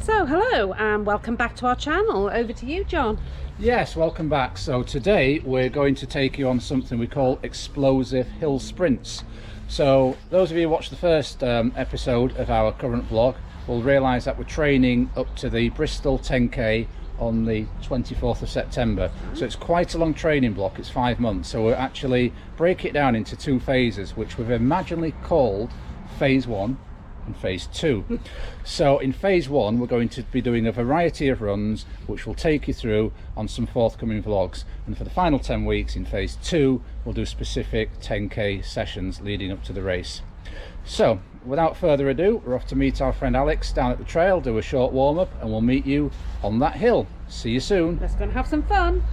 So hello and welcome back to our channel. Over to you, John. Yes, welcome back. So today we're going to take you on something we call explosive hill sprints. So those of you who watched the first episode of our current vlog will realise that we're training up to the Bristol 10k on the 24th of September. So it's quite a long training block, it's 5 months. So we'll actually break it down into 2 phases, which we've imaginally called phase 1 and phase 2. So in phase 1 we're going to be doing a variety of runs which we'll take you through on some forthcoming vlogs, and for the final 10 weeks in phase 2 we'll do specific 10k sessions leading up to the race. So without further ado, we're off to meet our friend Alex down at the trail, do a short warm-up, and we'll meet you on that hill. See you soon. Let's go and have some fun.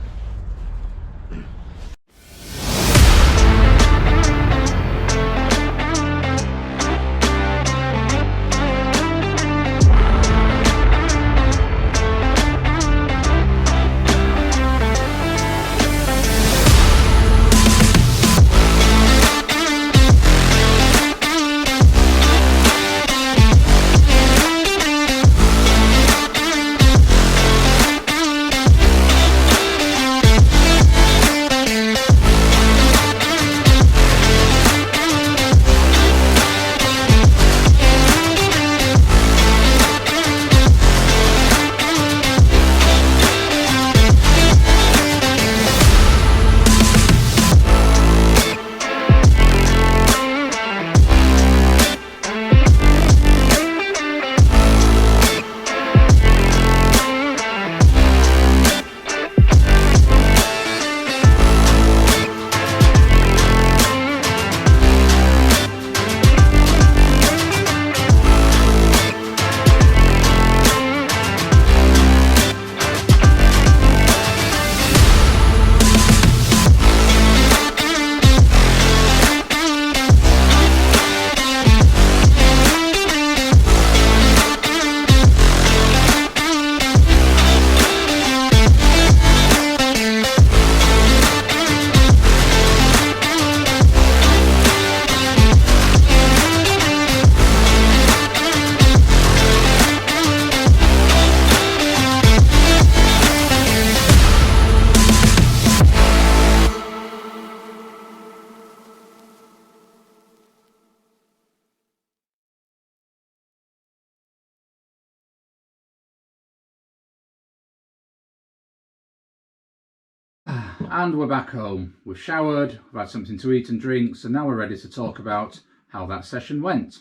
And we're back home. We've showered, we've had something to eat and drink, so now we're ready to talk about how that session went.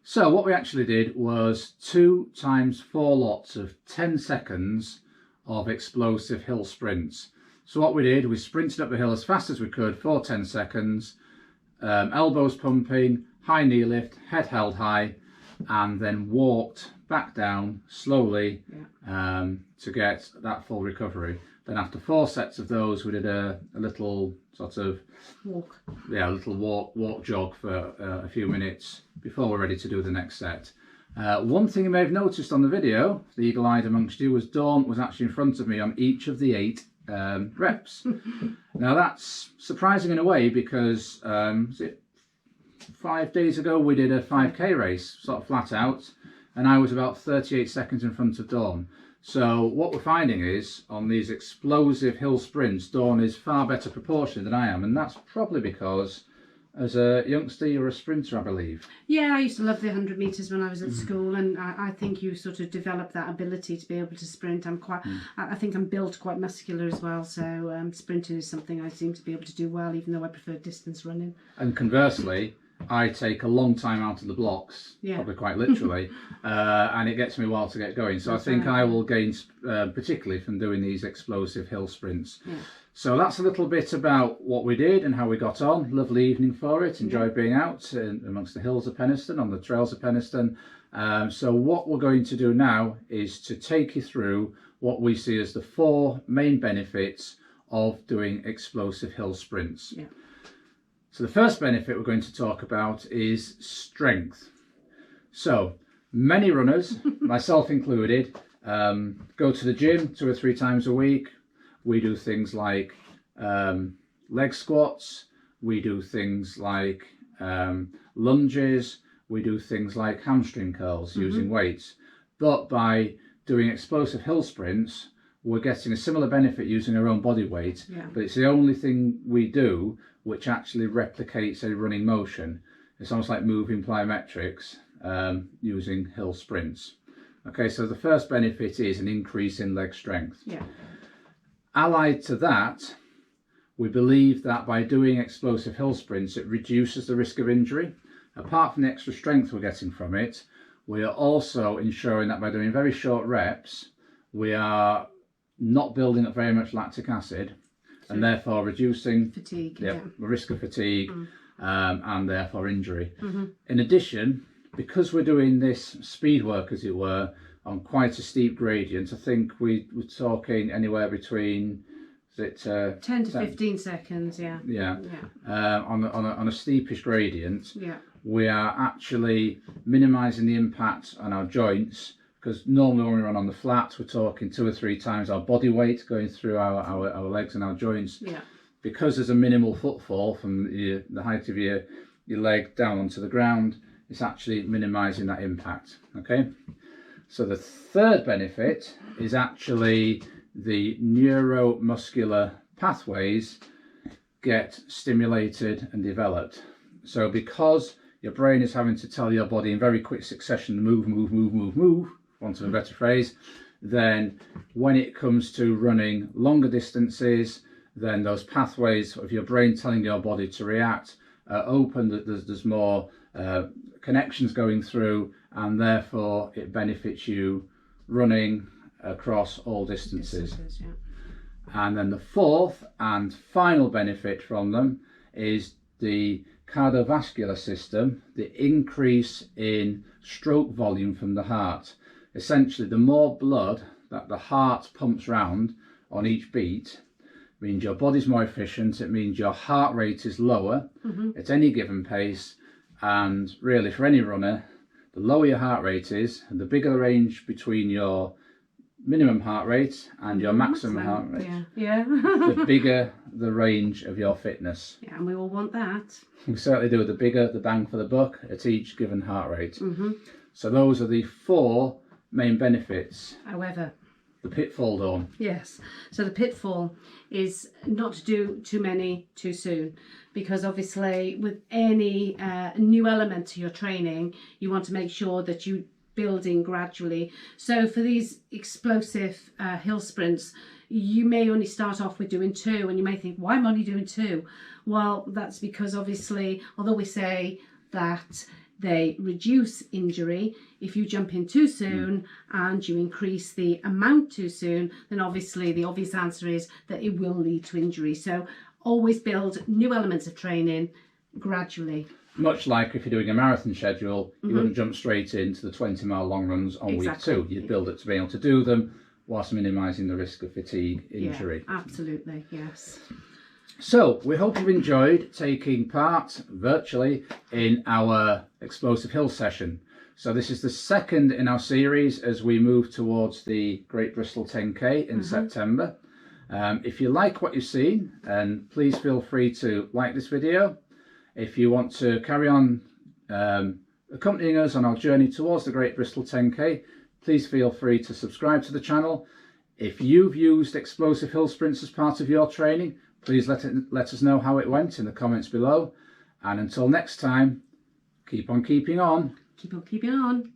So what we actually did was 2 times 4 lots of 10 seconds of explosive hill sprints. So what we did, we sprinted up the hill as fast as we could for 10 seconds, elbows pumping, high knee lift, head held high, and then walked back down slowly to get that full recovery. Then after 4 sets of those, we did a little sort of walk. Yeah, a little walk jog for a few minutes before we're ready to do the next set. One thing you may have noticed on the video, the eagle-eyed amongst you, was Dawn was actually in front of me on each of the 8 reps. Now that's surprising in a way because was it 5 days ago we did a 5k race, sort of flat out, and I was about 38 seconds in front of Dawn. So what we're finding is, on these explosive hill sprints, Dawn is far better proportioned than I am, and that's probably because as a youngster you're a sprinter, I believe. Yeah, I used to love the 100 metres when I was at school, and I think you sort of develop that ability to be able to sprint. I think I'm built quite muscular as well, so sprinting is something I seem to be able to do well, even though I prefer distance running. And conversely, I take a long time out of the blocks, probably quite literally, and it gets me a while to get going. So that's I think right. I will gain, particularly from doing these explosive hill sprints. Yeah. So that's a little bit about what we did and how we got on. Lovely evening for it. Enjoyed being out amongst the hills of Penistone, on the trails of Penistone. So what we're going to do now is to take you through what we see as the 4 main benefits of doing explosive hill sprints. Yeah. So the first benefit we're going to talk about is strength. So many runners, myself included, go to the gym 2 or 3 times a week. We do things like leg squats, we do things like lunges, we do things like hamstring curls using weights. But by doing explosive hill sprints, we're getting a similar benefit using our own body weight, but it's the only thing we do which actually replicates a running motion. It's almost like moving plyometrics using hill sprints. Okay, so the first benefit is an increase in leg strength. Allied to that, we believe that by doing explosive hill sprints, it reduces the risk of injury. Apart from the extra strength we're getting from it, we are also ensuring that by doing very short reps, we are not building up very much lactic acid, and therefore reducing fatigue, the risk of fatigue and therefore injury. In addition, because we're doing this speed work, as it were, on quite a steep gradient, I think we're talking anywhere between 10 to 15 seconds, on a steepish gradient, we are actually minimizing the impact on our joints, because normally when we run on the flats, we're talking 2 or 3 times our body weight going through our legs and our joints. Because there's a minimal footfall from the height of your leg down onto the ground, it's actually minimizing that impact. Okay, so the third benefit is actually the neuromuscular pathways get stimulated and developed. So because your brain is having to tell your body in very quick succession, move, for want of a better phrase, then when it comes to running longer distances, then those pathways of your brain telling your body to react are open, that there's more connections going through, and therefore it benefits you running across all distances. And then the fourth and final benefit from them is the cardiovascular system, the increase in stroke volume from the heart. Essentially, the more blood that the heart pumps round on each beat means your body's more efficient. It means your heart rate is lower at any given pace, and really for any runner, the lower your heart rate is, and the bigger the range between your minimum heart rate and your maximum heart rate, the bigger the range of your fitness. And we all want that. We certainly do. The bigger the bang for the buck at each given heart rate. So those are the 4 main benefits. However, the pitfall, Dawn. Yes, so the pitfall is not to do too many too soon, because obviously with any new element to your training, you want to make sure that you building gradually. So for these explosive hill sprints, you may only start off with doing 2, and you may think, why am I only doing 2? Well, that's because obviously, although we say that they reduce injury, if you jump in too soon and you increase the amount too soon, then obviously the obvious answer is that it will lead to injury. So always build new elements of training gradually. Much like if you're doing a marathon schedule, you wouldn't jump straight into the 20-mile long runs on week 2. You'd build it to be able to do them whilst minimising the risk of fatigue, injury. Yeah, absolutely, yes. So we hope you've enjoyed taking part virtually in our explosive hill session. So this is the second in our series as we move towards the Great Bristol 10K in September. If you like what you've seen, and please feel free to like this video. If you want to carry on accompanying us on our journey towards the Great Bristol 10K, please feel free to subscribe to the channel. If you've used explosive hill sprints as part of your training, please let us know how it went in the comments below. And until next time, keep on keeping on. Keep on keeping on.